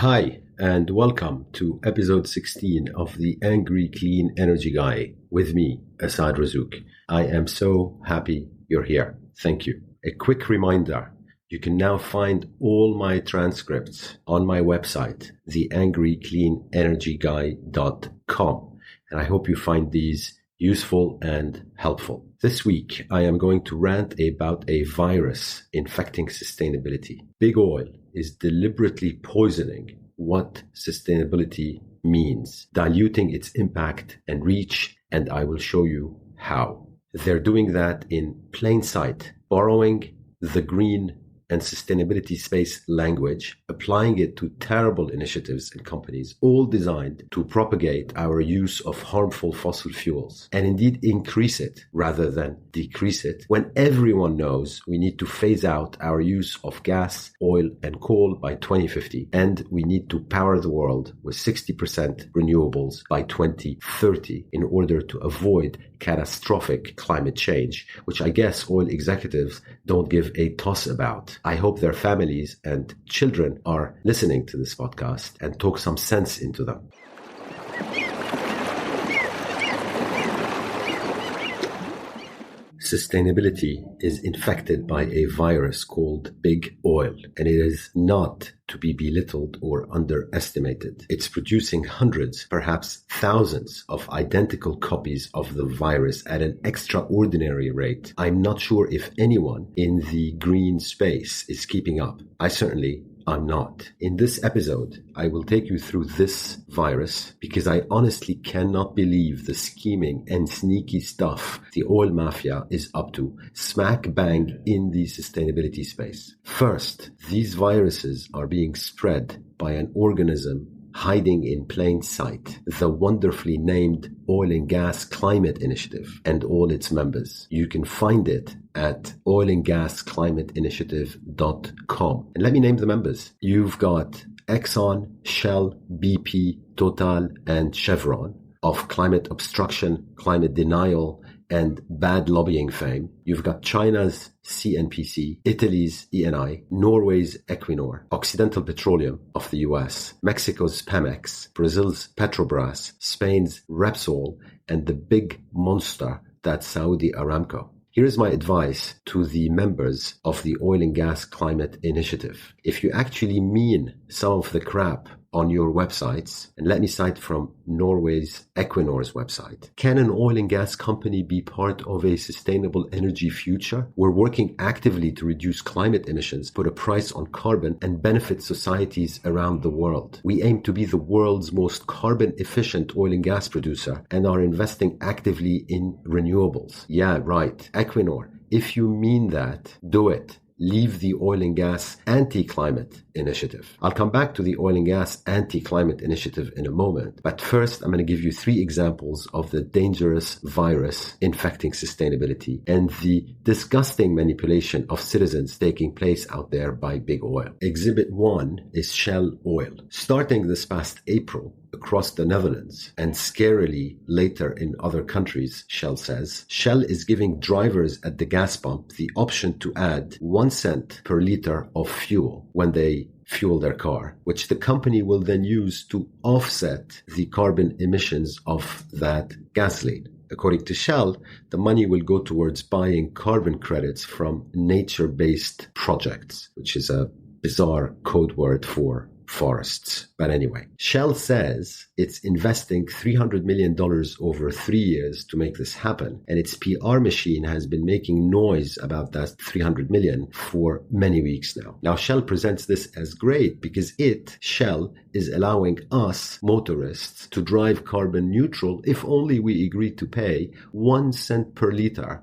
Hi, and welcome to episode 16 of the Angry Clean Energy Guy with me, Asad Razouk. I am so happy you're here. Thank you. A quick reminder, you can now find all my transcripts on my website, theangrycleanenergyguy.com. And I hope you find these useful and helpful. This week, I am going to rant about a virus infecting sustainability. Big oil is deliberately poisoning what sustainability means, diluting its impact and reach, and I will show you how. They're doing that in plain sight, borrowing the green and sustainability space language, applying it to terrible initiatives and companies, all designed to propagate our use of harmful fossil fuels and indeed increase it rather than decrease it, when everyone knows we need to phase out our use of gas, oil, and coal by 2050, and we need to power the world with 60% renewables by 2030 in order to avoid catastrophic climate change, which I guess oil executives don't give a toss about. I hope their families and children are listening to this podcast and talk some sense into them. Sustainability is infected by a virus called big oil, and it is not to be belittled or underestimated. It's producing hundreds, perhaps thousands of identical copies of the virus at an extraordinary rate. I'm not sure if anyone in the green space is keeping up. I'm not. In this episode, I will take you through this virus because I honestly cannot believe the scheming and sneaky stuff the oil mafia is up to, smack bang in the sustainability space. First, these viruses are being spread by an organism hiding in plain sight, the wonderfully named Oil and Gas Climate Initiative and all its members. You can find it at oilandgasclimateinitiative.com. And let me name the members. You've got Exxon, Shell, BP, Total, and Chevron of climate obstruction, climate denial, and bad lobbying fame. You've got China's CNPC, Italy's ENI, Norway's Equinor, Occidental Petroleum of the US, Mexico's Pemex, Brazil's Petrobras, Spain's Repsol, and the big monster that's Saudi Aramco. Here is my advice to the members of the Oil and Gas Climate Initiative. If you actually mean some of the crap on your websites, and let me cite from Norway's Equinor's website. Can an oil and gas company be part of a sustainable energy future? We're working actively to reduce climate emissions, put a price on carbon, and benefit societies around the world. We aim to be the world's most carbon efficient oil and gas producer and are investing actively in renewables. Yeah, right. Equinor, if you mean that, do it. Leave the oil and gas anti-climate initiative. I'll come back to the oil and gas anti-climate initiative in a moment. But first, I'm going to give you 3 examples of the dangerous virus infecting sustainability and the disgusting manipulation of citizens taking place out there by big oil. Exhibit 1 is Shell Oil. Starting this past April, across the Netherlands and scarily later in other countries, Shell says, Shell is giving drivers at the gas pump the option to add 1 cent per liter of fuel when they fuel their car, which the company will then use to offset the carbon emissions of that gasoline. According to Shell, the money will go towards buying carbon credits from nature-based projects, which is a bizarre code word for forests. But anyway, Shell says it's investing $300 million over 3 years to make this happen. And its PR machine has been making noise about that $300 million for many weeks now. Now, Shell presents this as great because Shell, is allowing us motorists to drive carbon neutral if only we agree to pay 1 cent per liter,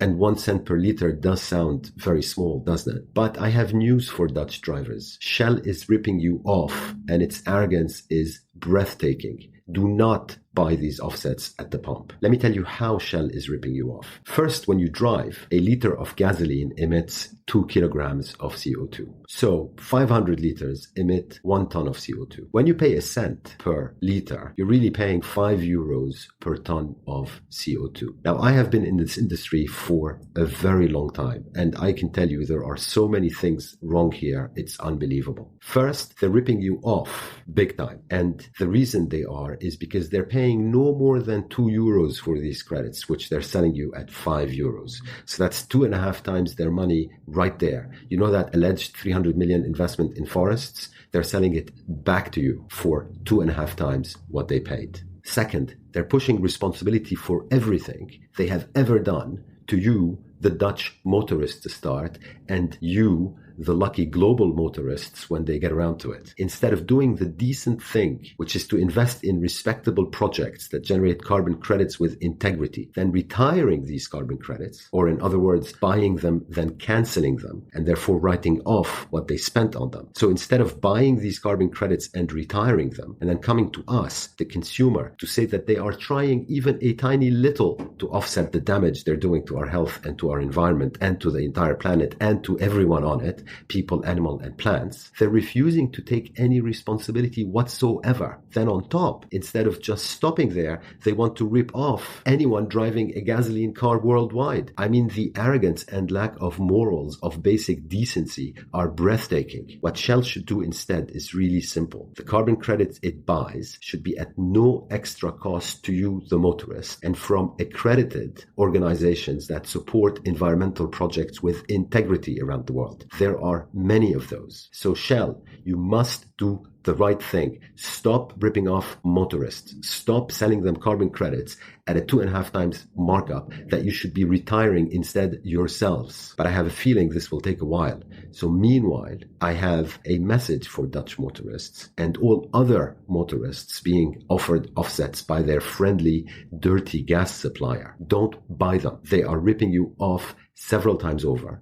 And 1 cent per liter does sound very small, doesn't it? But I have news for Dutch drivers. Shell is ripping you off, and its arrogance is breathtaking. Do not buy these offsets at the pump. Let me tell you how Shell is ripping you off. First, when you drive, a liter of gasoline emits 2 kilograms of CO2. So 500 liters emit 1 ton of CO2. When you pay a cent per liter, you're really paying 5 euros per ton of CO2. Now, I have been in this industry for a very long time, and I can tell you there are so many things wrong here. It's unbelievable. First, they're ripping you off big time. And the reason they are is because they're paying no more than 2 euros for these credits, which they're selling you at 5 euros. So that's 2.5 times their money right there. You know that alleged 300 million investment in forests? They're selling it back to you for 2.5 times what they paid. Second, they're pushing responsibility for everything they have ever done to you, the Dutch motorists to start, and you, the lucky global motorists when they get around to it. Instead of doing the decent thing, which is to invest in respectable projects that generate carbon credits with integrity, then retiring these carbon credits, or in other words, buying them, then canceling them, and therefore writing off what they spent on them. So instead of buying these carbon credits and retiring them, and then coming to us, the consumer, to say that they are trying even a tiny little to offset the damage they're doing to our health and to our environment and to the entire planet and to everyone on it, people, animal, and plants, they're refusing to take any responsibility whatsoever. Then on top, instead of just stopping there, they want to rip off anyone driving a gasoline car worldwide. I mean, the arrogance and lack of morals, of basic decency are breathtaking. What Shell should do instead is really simple. The carbon credits it buys should be at no extra cost to you, the motorist, and from accredited organizations that support environmental projects with integrity around the world. There are many of those. So Shell, you must do the right thing. Stop ripping off motorists. Stop selling them carbon credits at a 2.5 times markup that you should be retiring instead yourselves. But I have a feeling this will take a while. So meanwhile, I have a message for Dutch motorists and all other motorists being offered offsets by their friendly, dirty gas supplier. Don't buy them. They are ripping you off several times over,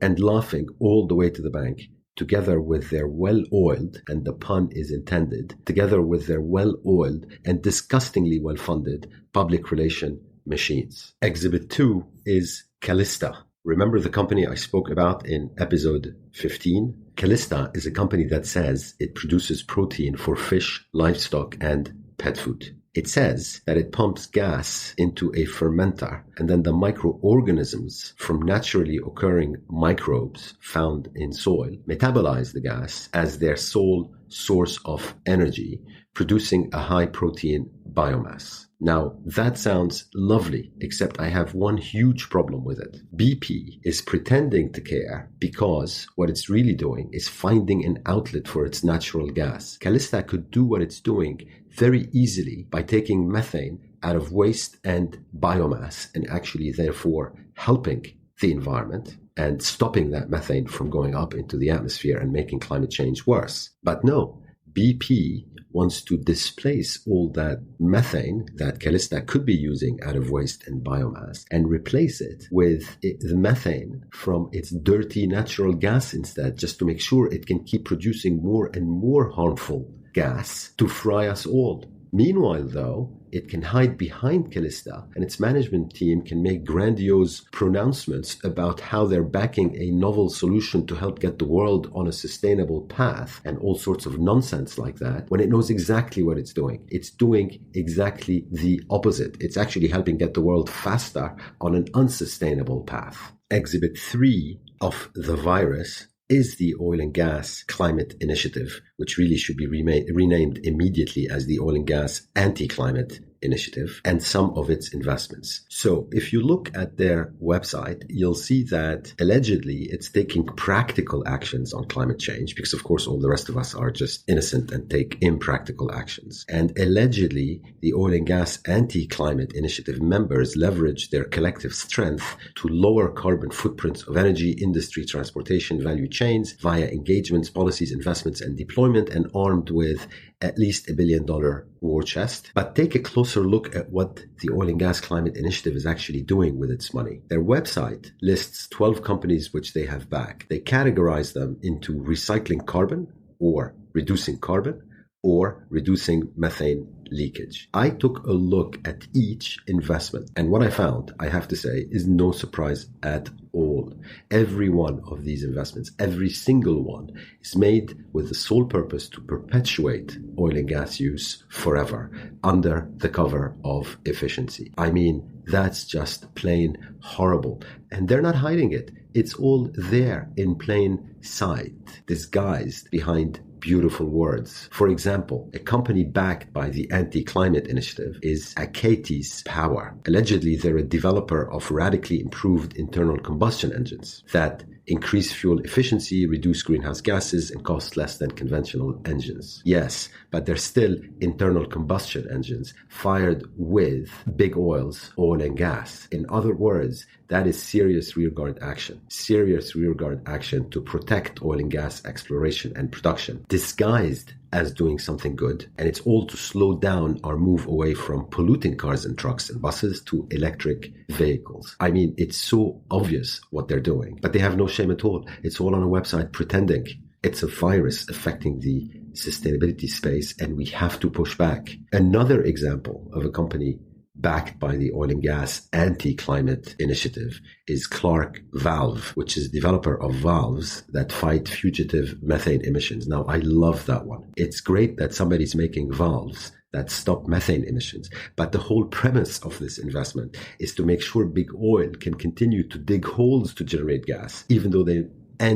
and laughing all the way to the bank, together with their well-oiled, and the pun is intended, together with their well-oiled and disgustingly well-funded public relation machines. Exhibit 2 is Calista. Remember the company I spoke about in episode 15? Calista is a company that says it produces protein for fish, livestock, and pet food. It says that it pumps gas into a fermenter, and then the microorganisms from naturally occurring microbes found in soil metabolize the gas as their sole source of energy, producing a high protein biomass. Now, that sounds lovely, except I have one huge problem with it. BP is pretending to care because what it's really doing is finding an outlet for its natural gas. Calista could do what it's doing very easily by taking methane out of waste and biomass and actually therefore helping the environment and stopping that methane from going up into the atmosphere and making climate change worse. But no, BP wants to displace all that methane that Calista could be using out of waste and biomass and replace it with the methane from its dirty natural gas instead, just to make sure it can keep producing more and more harmful gas to fry us all. Meanwhile, though, it can hide behind Calista and its management team can make grandiose pronouncements about how they're backing a novel solution to help get the world on a sustainable path and all sorts of nonsense like that when it knows exactly what it's doing. It's doing exactly the opposite. It's actually helping get the world faster on an unsustainable path. Exhibit 3 of the virus is the Oil and Gas Climate Initiative, which really should be renamed immediately as the Oil and Gas Anti-Climate Initiative, and some of its investments. So if you look at their website, you'll see that allegedly it's taking practical actions on climate change, because of course all the rest of us are just innocent and take impractical actions. And allegedly the Oil and Gas Anti-Climate Initiative members leverage their collective strength to lower carbon footprints of energy, industry, transportation, value chains via engagements, policies, investments, and deployment, and armed with at least $1 billion war chest. But take a closer look at what the Oil and Gas Climate Initiative is actually doing with its money. Their website lists 12 companies which they have backed. They categorize them into recycling carbon or reducing carbon, or reducing methane leakage. I took a look at each investment, and what I found, I have to say, is no surprise at all. Every one of these investments, every single one, is made with the sole purpose to perpetuate oil and gas use forever under the cover of efficiency. I mean, that's just plain horrible. And they're not hiding it. It's all there in plain sight, disguised behind beautiful words. For example, a company backed by the anti-climate initiative is Acatis Power. Allegedly, they're a developer of radically improved internal combustion engines that increase fuel efficiency, reduce greenhouse gases, and cost less than conventional engines. Yes, but they're still internal combustion engines fired with big oil's oil and gas. In other words, that is serious rearguard action. Serious rearguard action to protect oil and gas exploration and production, disguised as doing something good. And it's all to slow down our move away from polluting cars and trucks and buses to electric vehicles. I mean, it's so obvious what they're doing, but they have no shame at all. It's all on a website pretending it's a virus affecting the sustainability space, and we have to push back. Another example of a company backed by the oil and gas anti-climate initiative is Clark Valve, which is developer of valves that fight fugitive methane emissions. Now, I love that one. It's great that somebody's making valves that stop methane emissions. But the whole premise of this investment is to make sure big oil can continue to dig holes to generate gas, even though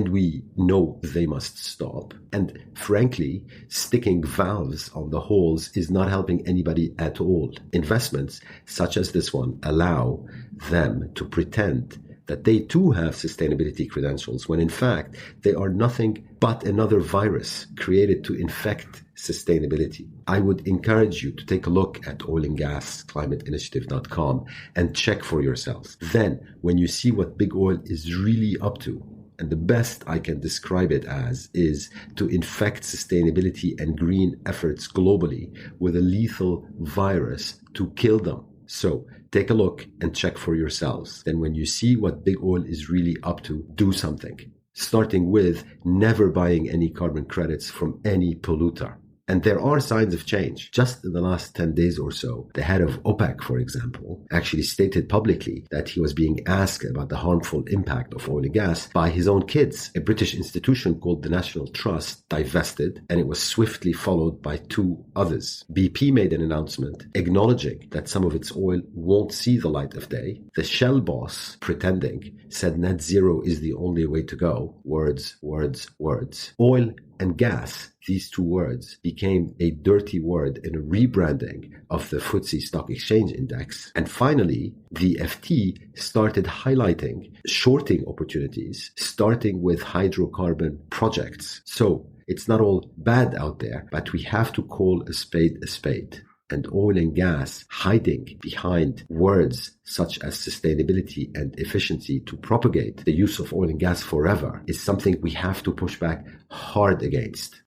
we know they must stop. And frankly, sticking valves on the holes is not helping anybody at all. Investments such as this one allow them to pretend that they too have sustainability credentials, when in fact they are nothing but another virus created to infect sustainability. I would encourage you to take a look at oilandgasclimateinitiative.com and check for yourselves. Then, when you see what big oil is really up to, and the best I can describe it as is to infect sustainability and green efforts globally with a lethal virus to kill them. So take a look and check for yourselves. Then when you see what big oil is really up to, do something. Starting with never buying any carbon credits from any polluter. And there are signs of change. Just in the last 10 days or so, the head of OPEC, for example, actually stated publicly that he was being asked about the harmful impact of oil and gas by his own kids. A British institution called the National Trust divested, and it was swiftly followed by two others. BP made an announcement acknowledging that some of its oil won't see the light of day. The Shell boss, pretending, said net zero is the only way to go. Words, words, words. Oil and gas, these two words, became a dirty word in a rebranding of the FTSE Stock Exchange Index. And finally, the FT started highlighting shorting opportunities, starting with hydrocarbon projects. So it's not all bad out there, but we have to call a spade a spade. And oil and gas hiding behind words such as sustainability and efficiency to propagate the use of oil and gas forever is something we have to push back hard against.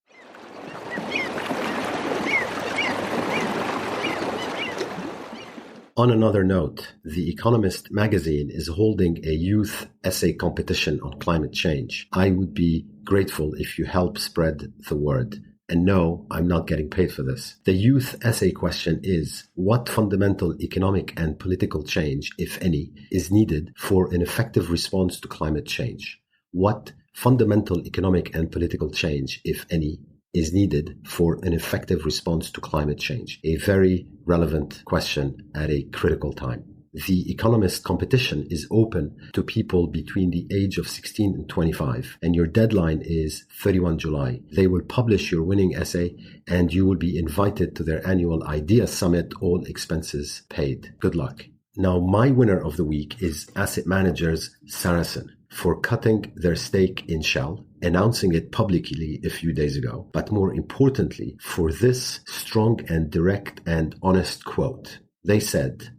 On another note, The Economist magazine is holding a youth essay competition on climate change. I would be grateful if you help spread the word. And no, I'm not getting paid for this. The youth essay question is, what fundamental economic and political change, if any, is needed for an effective response to climate change? What fundamental economic and political change, if any, is needed for an effective response to climate change? A very relevant question at a critical time. The Economist competition is open to people between the age of 16 and 25, and your deadline is 31 July. They will publish your winning essay, and you will be invited to their annual Idea Summit, all expenses paid. Good luck. Now, my winner of the week is asset managers Saracen for cutting their stake in Shell, announcing it publicly a few days ago, but more importantly, for this strong and direct and honest quote. They said,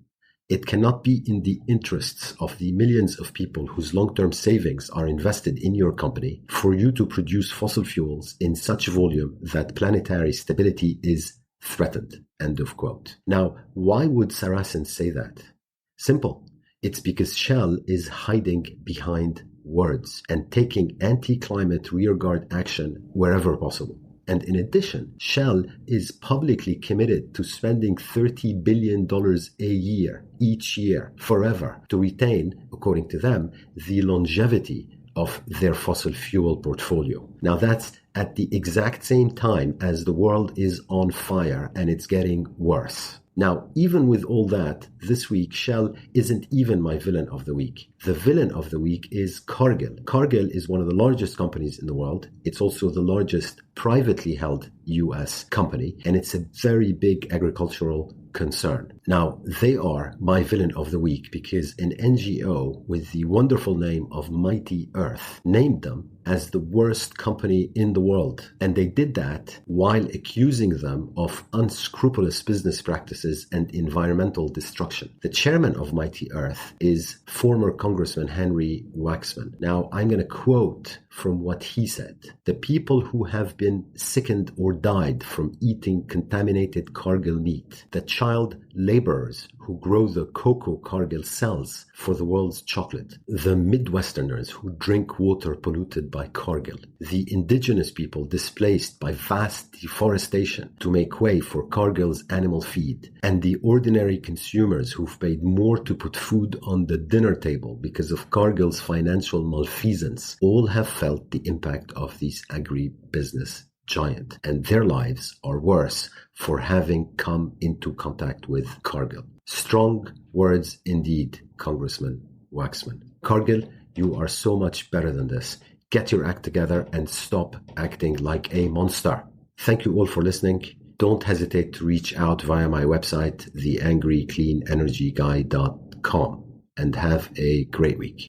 "It cannot be in the interests of the millions of people whose long-term savings are invested in your company for you to produce fossil fuels in such volume that planetary stability is threatened." End of quote. Now, why would Saracen say that? Simple. It's because Shell is hiding behind words and taking anti-climate rearguard action wherever possible. And in addition, Shell is publicly committed to spending $30 billion a year, each year, forever, to retain, according to them, the longevity of their fossil fuel portfolio. Now that's at the exact same time as the world is on fire and it's getting worse. Now, even with all that, this week, Shell isn't even my villain of the week. The villain of the week is Cargill. Cargill is one of the largest companies in the world. It's also the largest privately held US company, and it's a very big agricultural concern. Now, they are my villain of the week because an NGO with the wonderful name of Mighty Earth named them as the worst company in the world. And they did that while accusing them of unscrupulous business practices and environmental destruction. The chairman of Mighty Earth is former Congressman Henry Waxman. Now, I'm going to quote from what he said. The people who have been sickened or died from eating contaminated Cargill meat, the child laborers who grow the cocoa Cargill sells for the world's chocolate, the Midwesterners who drink water polluted by Cargill, the indigenous people displaced by vast deforestation to make way for Cargill's animal feed, and the ordinary consumers who've paid more to put food on the dinner table because of Cargill's financial malfeasance, all have felt the impact of this agribusiness giant, and their lives are worse for having come into contact with Cargill. Strong words indeed, Congressman Waxman. Cargill, you are so much better than this. Get your act together and stop acting like a monster. Thank you all for listening. Don't hesitate to reach out via my website, theangrycleanenergyguy.com, and have a great week.